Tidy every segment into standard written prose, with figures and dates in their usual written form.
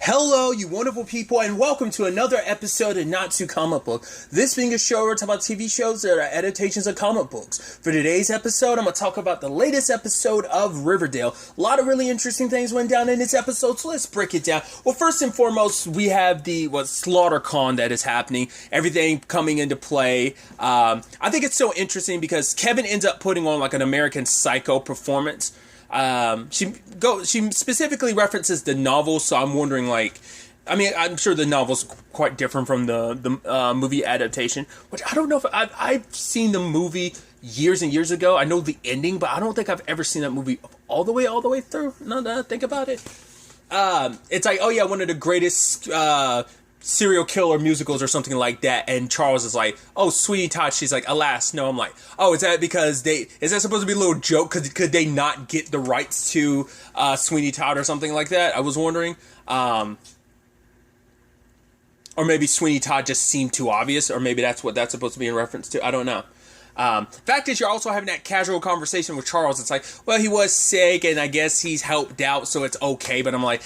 Hello, you wonderful people, and welcome to another episode of Not Too Comic Book. This being a show where we talk about TV shows that are adaptations of comic books. For today's episode, I'm going to talk about the latest episode of Riverdale. A lot of really interesting things went down in this episode, so let's break it down. Well, first and foremost, we have the SlaughterCon that is happening. Everything coming into play. I think it's so interesting because Kevin ends up putting on like an American Psycho performance. She specifically references the novel, so I'm wondering, I'm sure the novel's quite different from the movie adaptation, which I don't know if I've seen the movie years and years ago. I know the ending, but I don't think I've ever seen that movie all the way through. Now that I think about it, it's like, oh yeah, one of the greatest serial killer musicals or something like that, and Charles is like, oh, Sweeney Todd. She's like, alas, no. I'm like, oh, is that because is that supposed to be a little joke? Could they not get the rights to Sweeney Todd or something like that? I was wondering. Or maybe Sweeney Todd just seemed too obvious, or maybe that's what that's supposed to be in reference to. I don't know. Fact is, you're also having that casual conversation with Charles. It's like, well, he was sick, and I guess he's helped out, so it's okay. But I'm like,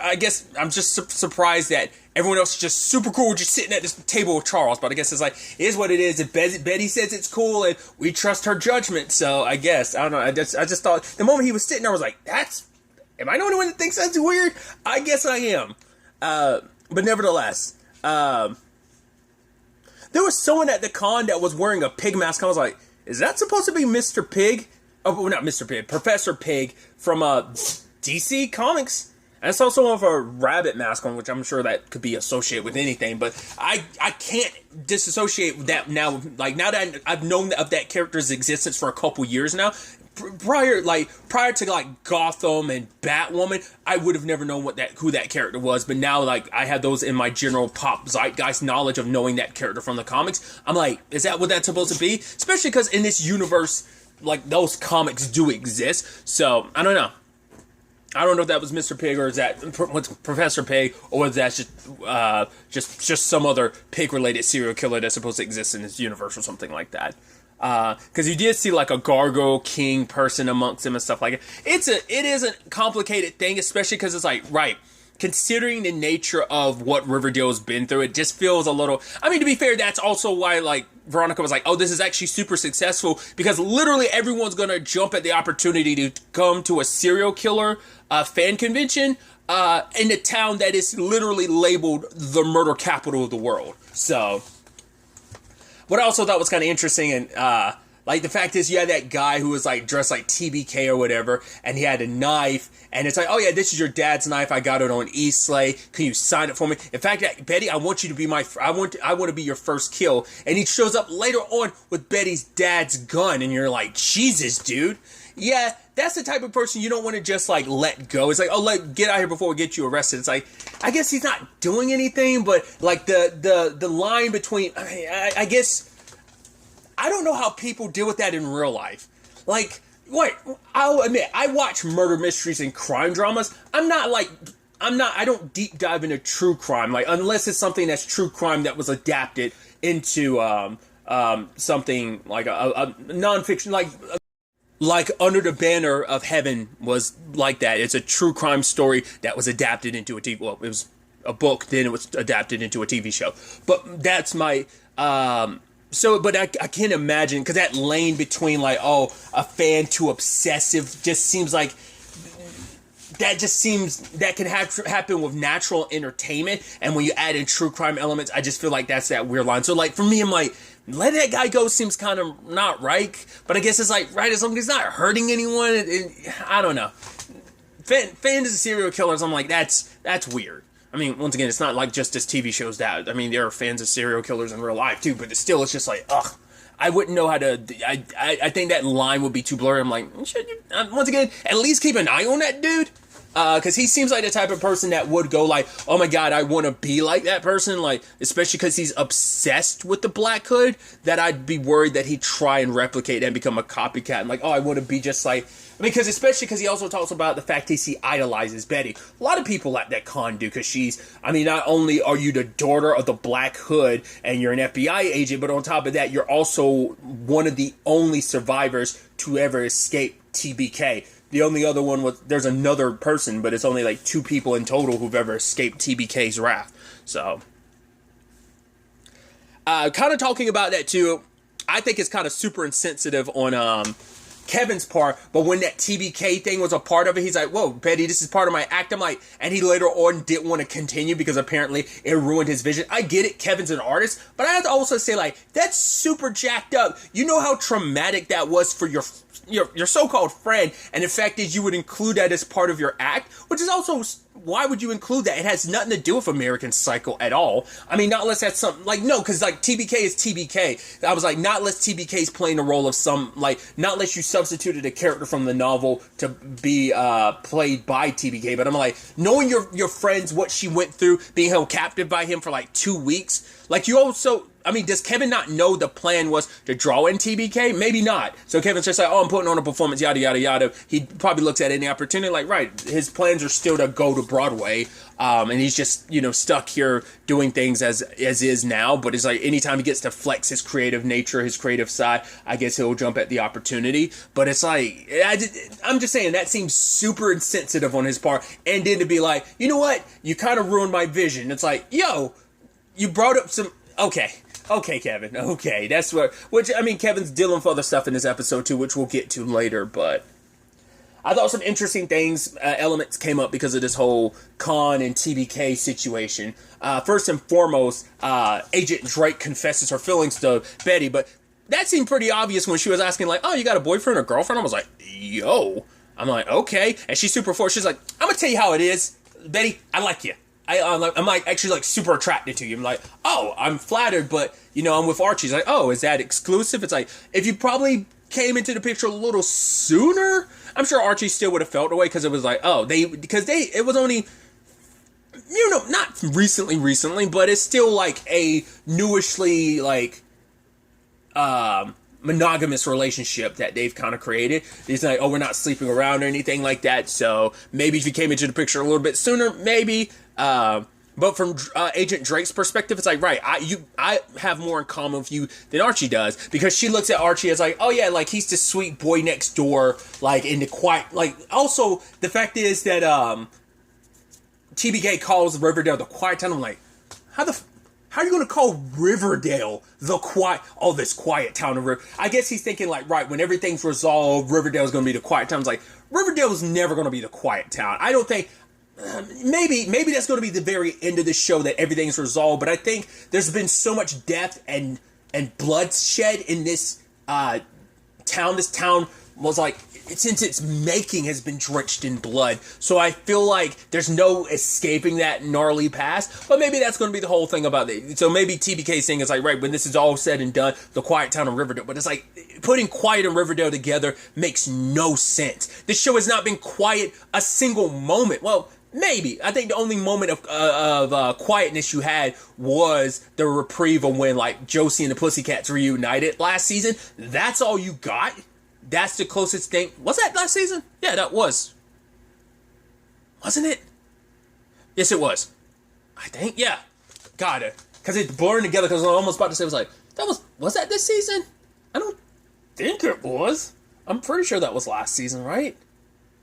I guess I'm just surprised that everyone else is just super cool, just sitting at this table with Charles. But I guess it's like, it is what it is. If Betty says it's cool, and we trust her judgment, so I guess, I don't know. I just thought, the moment he was sitting there, I was like, am I the only one that thinks that's weird? I guess I am. But nevertheless, there was someone at the con that was wearing a pig mask. I was like, is that supposed to be Mr. Pig? Oh, not Mr. Pig, Professor Pig from DC Comics. And I saw someone with a rabbit mask on, which I'm sure that could be associated with anything. But I can't disassociate that now. Like, now that I've known of that character's existence for a couple years now, prior to Gotham and Batwoman, I would have never known who that character was. But now, I have those in my general pop zeitgeist knowledge of knowing that character from the comics. I'm like, is that what that's supposed to be? Especially because in this universe, those comics do exist. So I don't know. I don't know if that was Mr. Pig or is that Professor Pig, or whether that's just some other pig-related serial killer that's supposed to exist in this universe or something like that. Because you did see a Gargoyle King person amongst them and stuff like it. It is a complicated thing, especially because it's right. Considering the nature of what Riverdale's been through, it just feels a little... I mean, to be fair, that's also why, Veronica was like, oh, this is actually super successful, because literally everyone's going to jump at the opportunity to come to a serial killer fan convention in a town that is literally labeled the murder capital of the world. So, what I also thought was kind of interesting, and... the fact is, you had that guy who was, dressed like TBK or whatever, and he had a knife, and it's like, oh, yeah, this is your dad's knife. I got it on Eastleigh. Can you sign it for me? In fact, Betty, I want you to be I want to be your first kill. And he shows up later on with Betty's dad's gun, and you're like, Jesus, dude. Yeah, that's the type of person you don't want to just, let go. It's like, oh, get out here before we get you arrested. It's like, I guess he's not doing anything, but, the line between, I guess... I don't know how people deal with that in real life. I'll admit, I watch murder mysteries and crime dramas. I don't deep dive into true crime, unless it's something that's true crime that was adapted into, something like a nonfiction, like Under the Banner of Heaven was like that. It's a true crime story that was adapted into a TV, well, it was a book, then it was adapted into a TV show. But that's my, but I can't imagine, because that lane between, a fan to obsessive just seems like, that can happen with natural entertainment, and when you add in true crime elements, I just feel like that's that weird line. So, for me, I'm like, letting that guy go seems kind of not right, but I guess it's right, as long as he's not hurting anyone, I don't know. Fans of serial killers, I'm like, that's weird. I mean, once again, it's not just this TV shows that. I mean, there are fans of serial killers in real life, too, but it's just ugh. I wouldn't know how to... I think that line would be too blurry. I'm like, should you... once again, at least keep an eye on that dude. Because he seems like the type of person that would go oh my god, I want to be like that person. Especially because he's obsessed with the Black Hood, that I'd be worried that he'd try and replicate and become a copycat. And I want to be just especially because he also talks about the fact that he idolizes Betty. A lot of people at that con do, because not only are you the daughter of the Black Hood and you're an FBI agent, but on top of that, you're also one of the only survivors to ever escape TBK. The only other one was, there's another person, but it's only like 2 people in total who've ever escaped TBK's wrath. So, kind of talking about that too, I think it's kind of super insensitive on Kevin's part, but when that TBK thing was a part of it, he's like, whoa, Betty, this is part of my act. I'm like, and he later on didn't want to continue because apparently it ruined his vision. I get it, Kevin's an artist, but I have to also say, like, that's super jacked up. You know how traumatic that was for your so-called friend, and the fact is you would include that as part of your act, which is also, why would you include that? It has nothing to do with American Psycho at all. I mean, not unless that's something, like, no, because, like, TBK is TBK. I was like, not unless TBK is playing the role of some, like, not unless you substituted a character from the novel to be played by TBK, but I'm like, knowing your friends, what she went through, being held captive by him for, like, 2 weeks, like, you also, I mean, does Kevin not know the plan was to draw in TBK? Maybe not. So Kevin's just like, oh, I'm putting on a performance, yada, yada, yada. He probably looks at any opportunity like, right, his plans are still to go to Broadway. And he's just, stuck here doing things as is now. But it's like, anytime he gets to flex his creative nature, his creative side, I guess he'll jump at the opportunity. But it's like, I'm just saying, that seems super insensitive on his part. And then to be like, you know what? You kind of ruined my vision. It's like, yo, you brought up some, Okay, Kevin. Okay, that's what. Which, I mean, Kevin's dealing with other stuff in this episode too, which we'll get to later. But I thought some interesting things, elements came up because of this whole Con and TBK situation. First and foremost, Agent Drake confesses her feelings to Betty, but that seemed pretty obvious when she was asking, like, "Oh, you got a boyfriend or girlfriend?" I was like, "Yo," I'm like, "Okay," and she's super forced. She's like, "I'm gonna tell you how it is, Betty. I like you. I'm like actually like super attracted to you." I'm like, oh, I'm flattered, but I'm with Archie. He's like, oh, is that exclusive? It's like, if you probably came into the picture a little sooner, I'm sure Archie still would have felt away because it was like, oh, it was only, not recently, but it's still like a newishly like, monogamous relationship that they've kind of created. It's like, oh, we're not sleeping around or anything like that. So maybe if you came into the picture a little bit sooner, maybe. But from Agent Drake's perspective, it's like, right, I have more in common with you than Archie does, because she looks at Archie as like, oh yeah, like he's the sweet boy next door, like in the quiet, like also the fact is that TBK calls Riverdale the quiet town. I'm like, how are you going to call Riverdale this quiet town of Riverdale? I guess he's thinking like, right, when everything's resolved, Riverdale's going to be the quiet town. It's like, Riverdale's never going to be the quiet town. I don't think, maybe that's going to be the very end of the show that everything's resolved, but I think there's been so much death and bloodshed in this town. This town was like, since its making, has been drenched in blood. So I feel like there's no escaping that gnarly past. But maybe that's going to be the whole thing about it. So maybe TBK saying is like, right, when this is all said and done, the quiet town of Riverdale. But it's like, putting quiet and Riverdale together makes no sense. This show has not been quiet a single moment. Well, maybe. I think the only moment of quietness you had was the reprieve of when like Josie and the Pussycats reunited last season. That's all you got? That's the closest thing. Was that last season? Yeah, that was. Wasn't it? Yes, it was. I think, yeah. Got it. Because it's blurring together, because I was almost about to say, was that this season? I don't think it was. I'm pretty sure that was last season, right?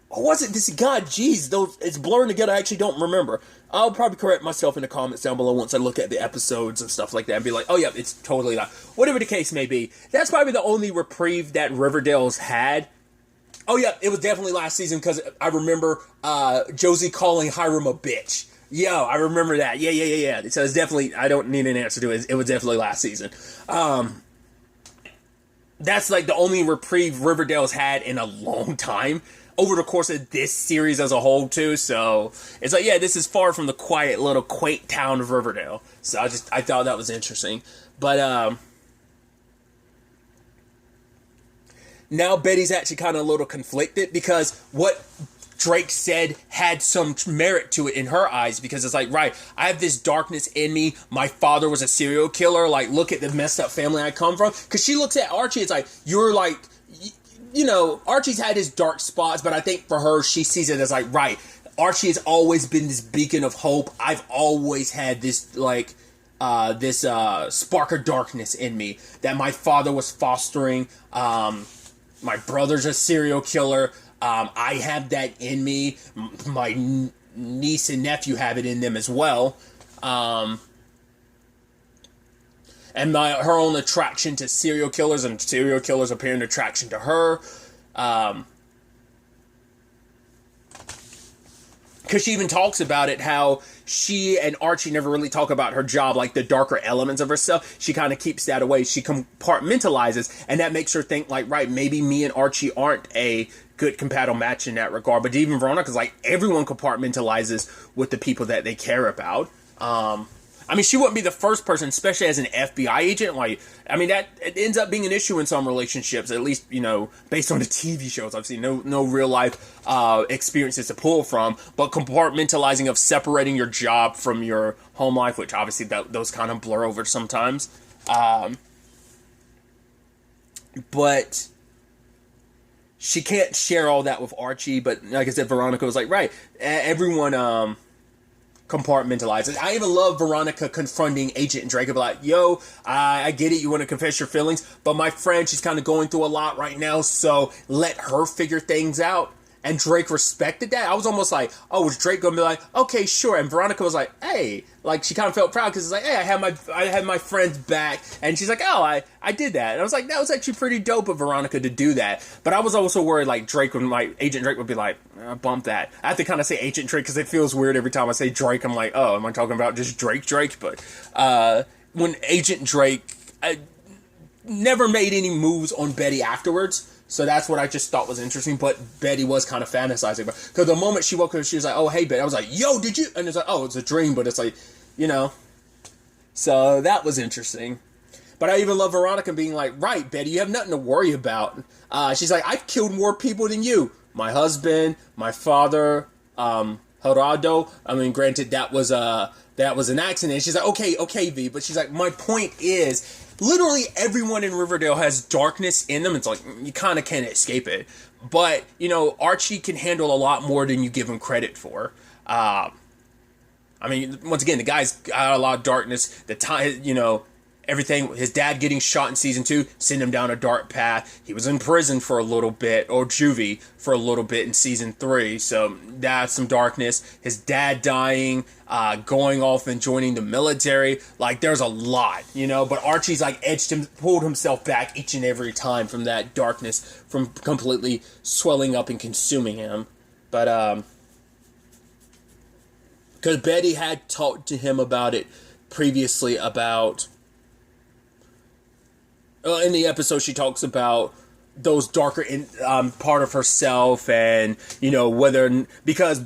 Or was it this? God, jeez, it's blurring together. I actually don't remember. I'll probably correct myself in the comments down below once I look at the episodes and stuff like that and be like, oh yeah, it's totally not. Whatever the case may be, that's probably the only reprieve that Riverdale's had. Oh yeah, it was definitely last season, because I remember Josie calling Hiram a bitch. Yo, I remember that. Yeah. So it's definitely, I don't need an answer to it. It was definitely last season. That's like the only reprieve Riverdale's had in a long time, over the course of this series as a whole too. So it's like, yeah, this is far from the quiet little quaint town of Riverdale. So I thought that was interesting. But now Betty's actually kind of a little conflicted, because what Drake said had some merit to it in her eyes, because it's like, right, I have this darkness in me. My father was a serial killer. Like, look at the messed up family I come from. Because she looks at Archie, it's like, you're like, Archie's had his dark spots, but I think for her, she sees it as like, right, Archie has always been this beacon of hope. I've always had this, like, this spark of darkness in me that my father was fostering. My brother's a serial killer. I have that in me. My niece and nephew have it in them as well. And her own attraction to serial killers, and serial killers apparent attraction to her. Because she even talks about it, how she and Archie never really talk about her job, like the darker elements of herself. She kind of keeps that away. She compartmentalizes, and that makes her think, like, right, maybe me and Archie aren't a good compatible match in that regard. But even Veronica's like, everyone compartmentalizes with the people that they care about. I mean, she wouldn't be the first person, especially as an FBI agent. Like, I mean, that it ends up being an issue in some relationships, at least, you know, based on the TV shows I've seen. No real life experiences to pull from, but compartmentalizing of separating your job from your home life, which obviously those kind of blur over sometimes. But she can't share all that with Archie. But like I said, Veronica was like, right, everyone compartmentalizes. I even love Veronica confronting Agent Drake about, like, yo, I get it, you want to confess your feelings, but my friend, she's kind of going through a lot right now, so let her figure things out. And Drake respected that. I was almost like, oh, was Drake gonna be like, okay, sure? And Veronica was like, hey, like, she kind of felt proud because it's like, hey, I had my friend's back, and she's like, oh, I did that. And I was like, that was actually pretty dope of Veronica to do that. But I was also worried, like, Agent Drake would be like, bump that. I have to kind of say Agent Drake because it feels weird every time I say Drake. I'm like, oh, am I talking about just Drake? But when Agent Drake never made any moves on Betty afterwards. So that's what I just thought was interesting. But Betty was kind of fantasizing about, because the moment she woke up, she was like, oh, hey, Betty. I was like, yo, did you? And it's like, oh, it's a dream. But it's like, you know. So that was interesting. But I even love Veronica being like, right, Betty, you have nothing to worry about. She's like, I've killed more people than you. My husband, my father, Gerardo. I mean, granted, that was an accident. She's like, okay, V. But she's like, my point is, literally everyone in Riverdale has darkness in them. It's like, you kind of can't escape it. But, you know, Archie can handle a lot more than you give him credit for. I mean, once again, the guy's got a lot of darkness. The time, you know, everything, his dad getting shot in season 2, sent him down a dark path. He was in prison for a little bit, or juvie for a little bit in season 3. So that's some darkness. His dad dying, going off and joining the military. Like, there's a lot, you know. But Archie's like pulled himself back each and every time from that darkness, from completely swelling up and consuming him. But because Betty had talked to him about it previously, about in the episode, she talks about those darker part of herself, and, you know, because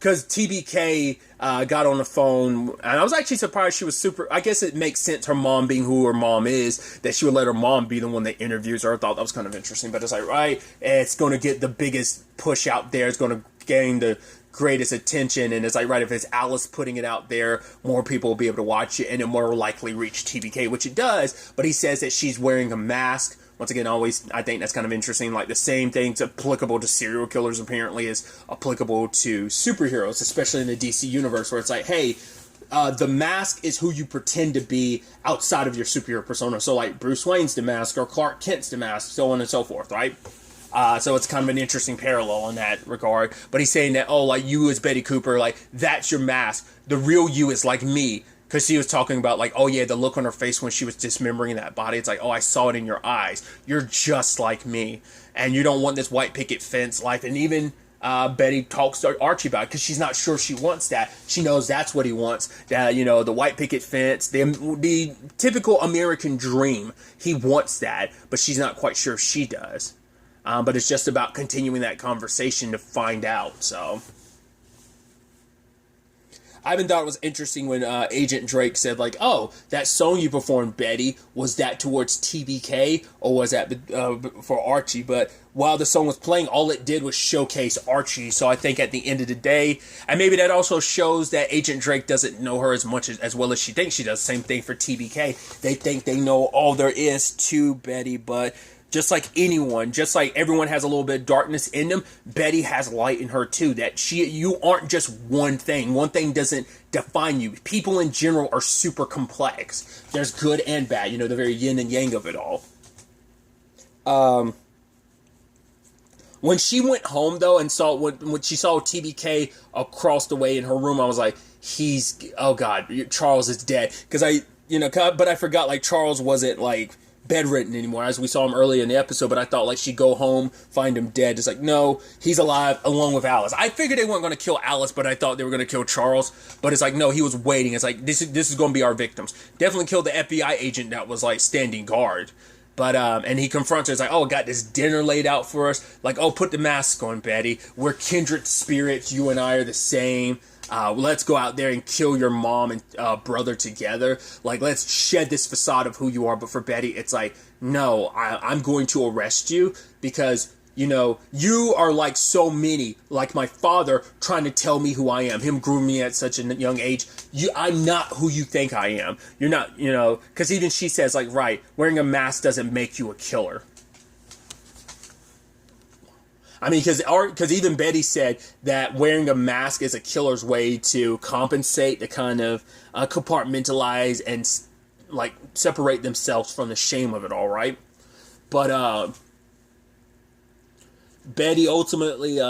TBK got on the phone, and I was actually surprised she was super. I guess it makes sense, her mom being who her mom is, that she would let her mom be the one that interviews her. I thought that was kind of interesting, but it's like, right, it's going to get the biggest push out there. It's going to gain the greatest attention, and it's like, right, if it's Alice putting it out there, more people will be able to watch it, and it more likely reach TBK, which it does. But he says that she's wearing a mask. Once again, I think that's kind of interesting. Like, the same thing's applicable to serial killers apparently is applicable to superheroes, especially in the DC universe, where it's like, hey, the mask is who you pretend to be outside of your superhero persona. So, like, Bruce Wayne's the mask, or Clark Kent's the mask, so on and so forth, right? So it's kind of an interesting parallel in that regard. But he's saying that, oh, like, you as Betty Cooper, like, that's your mask. The real you is like me. Because he was talking about, like, oh, yeah, the look on her face when she was dismembering that body. It's like, oh, I saw it in your eyes. You're just like me. And you don't want this white picket fence life. And even Betty talks to Archie about it, because she's not sure she wants that. She knows that's what he wants. You know, the white picket fence, the typical American dream. He wants that, but she's not quite sure she does. But it's just about continuing that conversation to find out. So I even thought it was interesting when Agent Drake said, like, oh, that song you performed, Betty, was that towards TBK, or was that for Archie? But while the song was playing, all it did was showcase Archie. So I think at the end of the day, and maybe that also shows that Agent Drake doesn't know her as well as she thinks she does. Same thing for TBK. They think they know all there is to Betty, but just like anyone, just like everyone has a little bit of darkness in them, Betty has light in her too. That you aren't just one thing. One thing doesn't define you. People in general are super complex. There's good and bad. You know, the very yin and yang of it all. When she went home, though, and saw when she saw TBK across the way in her room, I was like, oh God, Charles is dead. Because but I forgot, like, Charles wasn't, like, bedridden anymore, as we saw him earlier in the episode, but I thought, like, she'd go home, find him dead. It's like, no, he's alive, along with Alice. I figured they weren't going to kill Alice, but I thought they were going to kill Charles. But it's like, no, he was waiting. It's like, this is going to be our victims. Definitely killed the FBI agent that was, like, standing guard. But, and he confronts her. It's like, oh, got this dinner laid out for us. Like, oh, put the mask on, Betty. We're kindred spirits. You and I are the same. Let's go out there and kill your mom and brother together. Like, let's shed this facade of who you are. But for Betty, it's like, no, I'm going to arrest you because, you are like so many, like my father, trying to tell me who I am. Him grooming me at such a young age. I'm not who you think I am. You're not, because even she says, like, right, wearing a mask doesn't make you a killer. I mean, because even Betty said that wearing a mask is a killer's way to compensate, to kind of compartmentalize and, like, separate themselves from the shame of it all, right? But Betty ultimately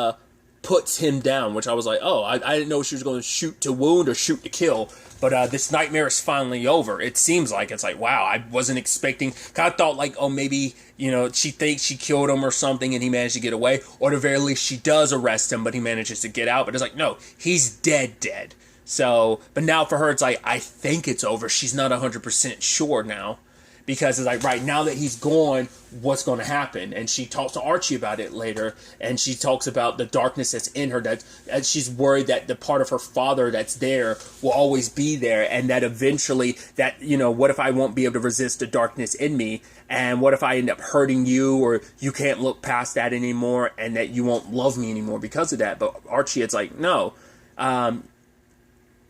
puts him down, which I was like, oh, I didn't know she was going to shoot to wound or shoot to kill. But this nightmare is finally over. It seems like. It's like, wow, I wasn't expecting. I thought, like, oh, maybe, she thinks she killed him or something and he managed to get away. Or at the very least, she does arrest him, but he manages to get out. But it's like, no, he's dead. So, but now for her, it's like, I think it's over. She's not 100% sure now. Because it's like, right, now that he's gone, what's going to happen? And she talks to Archie about it later. And she talks about the darkness that's in her. That she's worried that the part of her father that's there will always be there. And that eventually, that, what if I won't be able to resist the darkness in me? And what if I end up hurting you, or you can't look past that anymore, and that you won't love me anymore because of that? But Archie, it's like, no.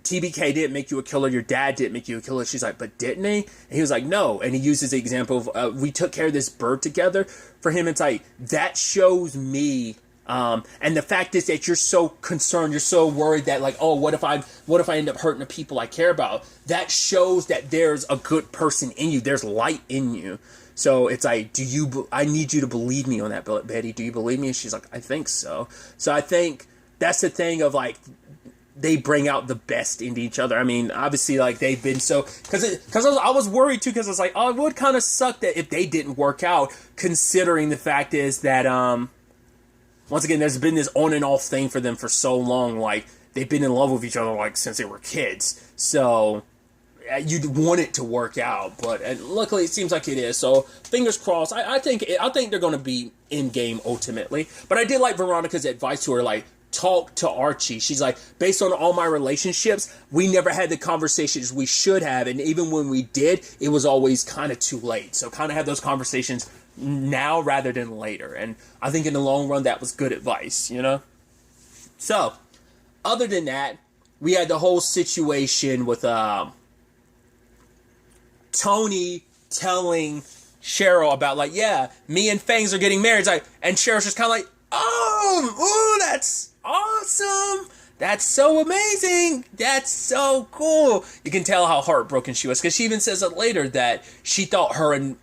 TBK didn't make you a killer. Your dad didn't make you a killer. She's like, but didn't he? And he was like, no. And he uses the example of, we took care of this bird together. For him, it's like, that shows me. And the fact is that you're so concerned, you're so worried that, like, oh, what if I end up hurting the people I care about? That shows that there's a good person in you. There's light in you. So it's like, I need you to believe me on that, Betty. Do you believe me? And she's like, I think so. So I think that's the thing of, like, they bring out the best in each other. I mean, obviously, like, they've been so... Because I was worried, too, because I was like, oh, it would kind of suck that if they didn't work out, considering the fact is that, once again, there's been this on and off thing for them for so long. Like, they've been in love with each other, like, since they were kids. So, you'd want it to work out. But luckily, it seems like it is. So, fingers crossed. I think they're going to be in-game, ultimately. But I did like Veronica's advice to her, like, talk to Archie. She's like, based on all my relationships, we never had the conversations we should have, and even when we did, it was always kind of too late. So kind of have those conversations now rather than later. And I think in the long run, that was good advice, So, other than that, we had the whole situation with Tony telling Cheryl about, like, yeah, me and Fangs are getting married. It's like, and Cheryl's just kind of like, oh, that's awesome. That's so amazing. That's so cool. You can tell how heartbroken she was, because she even says it later that she thought her and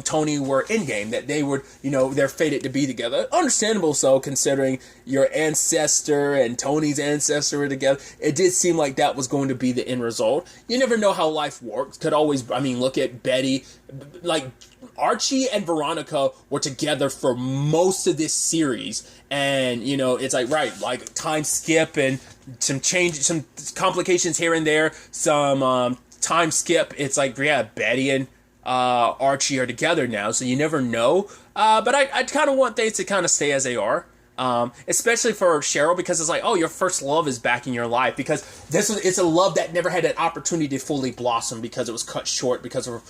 Tony were in game, that they would, they're fated to be together. Understandable so, considering your ancestor and Tony's ancestor were together. It did seem like that was going to be the end result. You never know how life works. Could always, look at Betty, like, Archie and Veronica were together for most of this series, and it's like, right, like, time skip and some change, some complications here and there, some time skip. It's like, yeah, Betty and Archie are together now, so you never know. But I kind of want things to kind of stay as they are. Especially for Cheryl, because it's like, oh, your first love is back in your life, because it's a love that never had an opportunity to fully blossom because it was cut short because of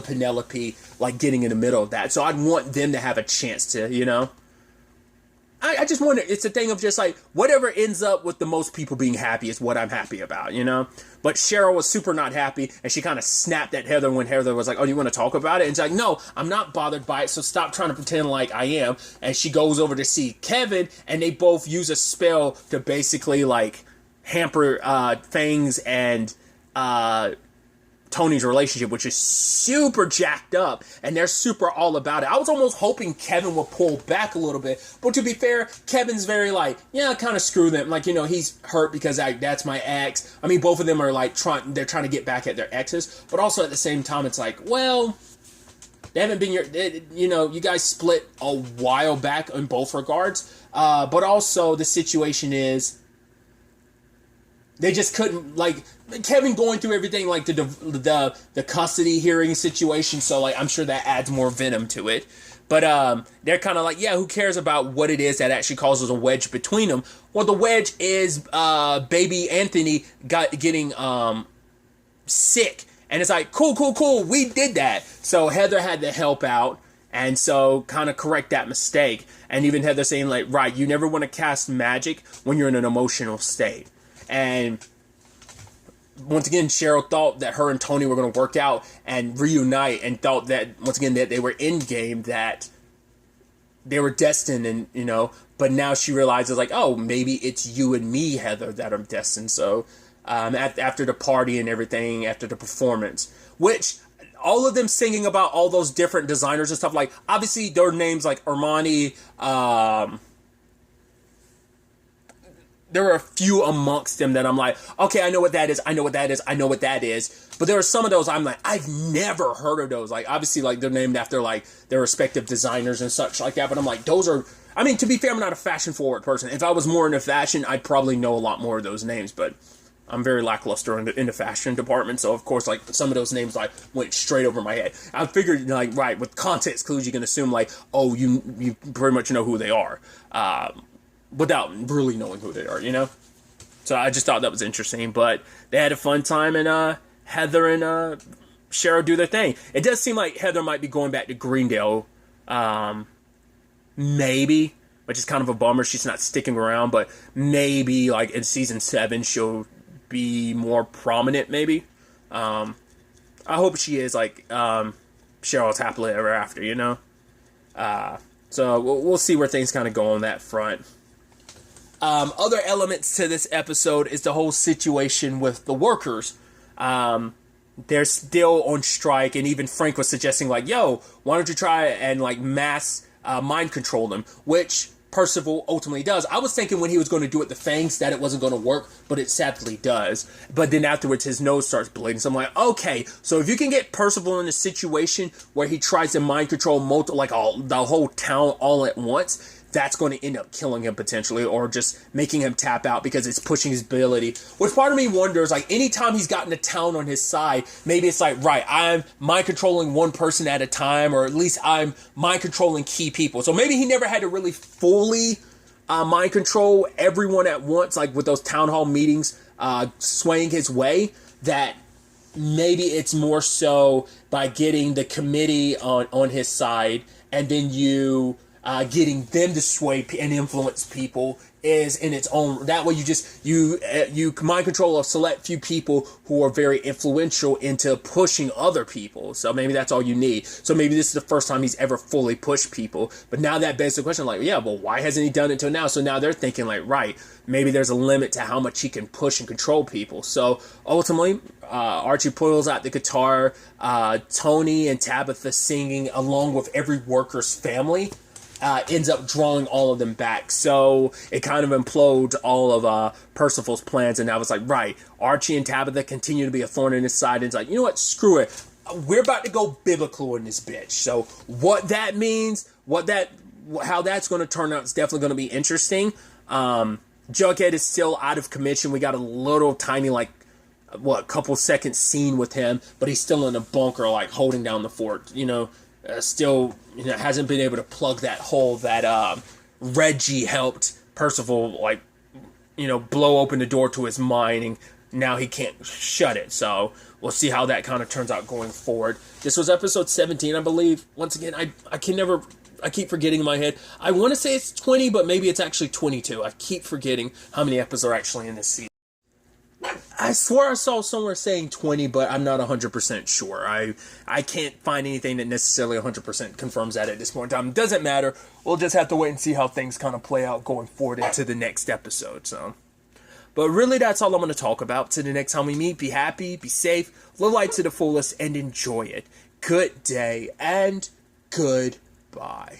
Penelope, like, getting in the middle of that. So I'd want them to have a chance to, I just wonder, it's a thing of just like, whatever ends up with the most people being happy is what I'm happy about, But Cheryl was super not happy, and she kind of snapped at Heather when Heather was like, oh, do you want to talk about it? And she's like, no, I'm not bothered by it, so stop trying to pretend like I am. And she goes over to see Kevin, and they both use a spell to basically, like, hamper Fangs and Tony's relationship, which is super jacked up, and they're super all about it. I was almost hoping Kevin would pull back a little bit, but to be fair, Kevin's very like, yeah, kind of screw them. Like, you know, he's hurt because that's my ex. I mean, both of them are like they're trying to get back at their exes, but also at the same time, it's like, well, they haven't been you know, you guys split a while back in both regards, but also the situation is, they just couldn't, like, Kevin going through everything, like the custody hearing situation, so like I'm sure that adds more venom to it. But they're kind of like, yeah, who cares about what it is that actually causes a wedge between them? Well, the wedge is baby Anthony getting sick, and it's like, cool, we did that. So Heather had to help out, and so kind of correct that mistake. And even Heather saying like, right, you never want to cast magic when you're in an emotional state. And once again, Cheryl thought that her and Tony were going to work out and reunite, and thought that, once again, that they were in game, that they were destined, and, you know, but now she realizes, like, oh, maybe it's you and me, Heather, that are destined. So, after the party and everything, after the performance, which, all of them singing about all those different designers and stuff, like, obviously, their names, like, Armani, there were a few amongst them that I'm like, okay, I know what that is. But there are some of those I'm like, I've never heard of those. Like, obviously, like, they're named after, like, their respective designers and such like that. But I'm like, those are, I mean, to be fair, I'm not a fashion-forward person. If I was more into fashion, I'd probably know a lot more of those names. But I'm very lackluster in the fashion department. So, of course, like, some of those names, like, went straight over my head. I figured, like, right, with context clues, you can assume, like, oh, you pretty much know who they are. Without really knowing who they are, you know? So I just thought that was interesting. But they had a fun time, and Heather and Cheryl do their thing. It does seem like Heather might be going back to Greendale, maybe, which is kind of a bummer. She's not sticking around, but maybe, like, in season 7, she'll be more prominent, maybe. I hope she is, like, Cheryl's happily ever after, you know? So we'll see where things kind of go on that front. Other elements to this episode is the whole situation with the workers. They're still on strike, and even Frank was suggesting, like, yo, why don't you try and, like, mass mind control them, which Percival ultimately does. I was thinking when he was going to do it the fangs that it wasn't going to work, but it sadly does. But then afterwards his nose starts bleeding, so I'm like, okay, so if you can get Percival in a situation where he tries to mind control the whole town all at once, that's going to end up killing him potentially, or just making him tap out because it's pushing his ability. Which part of me wonders, like, anytime he's gotten a town on his side, maybe it's like, right, I'm mind controlling one person at a time, or at least I'm mind controlling key people. So maybe he never had to really fully mind control everyone at once, like with those town hall meetings swaying his way, that maybe it's more so by getting the committee on his side, and then getting them to sway and influence people is in its own. That way you mind control a select few people who are very influential into pushing other people. So maybe that's all you need. So maybe this is the first time he's ever fully pushed people. But now that begs the question, like, yeah, well, why hasn't he done it until now? So now they're thinking, like, right, maybe there's a limit to how much he can push and control people. So ultimately, Archie pulls out the guitar, Tony and Tabitha singing along with every worker's family. Ends up drawing all of them back. So it kind of implodes all of Percival's plans. And I was like, right, Archie and Tabitha continue to be a thorn in his side. And it's like, you know what, screw it. We're about to go biblical in this bitch. So what that means, how that's going to turn out is definitely going to be interesting. Jughead is still out of commission. We got a little tiny, like, couple seconds scene with him, but he's still in a bunker, like, holding down the fort, you know. Still, you know, hasn't been able to plug that hole that Reggie helped Percival, like, you know, blow open the door to his mind, and now he can't shut it. So we'll see how that kind of turns out going forward. This was episode 17, I believe. Once again, I keep forgetting in my head. I want to say it's 20, but maybe it's actually 22. I keep forgetting how many episodes are actually in this season. I swear I saw somewhere saying 20, but I'm not 100% sure. I can't find anything that necessarily 100% confirms that at this point in time. Doesn't matter. We'll just have to wait and see how things kind of play out going forward into the next episode. So, But really, that's all I'm going to talk about. Till the next time we meet, be happy, be safe, live life to the fullest, and enjoy it. Good day, and goodbye.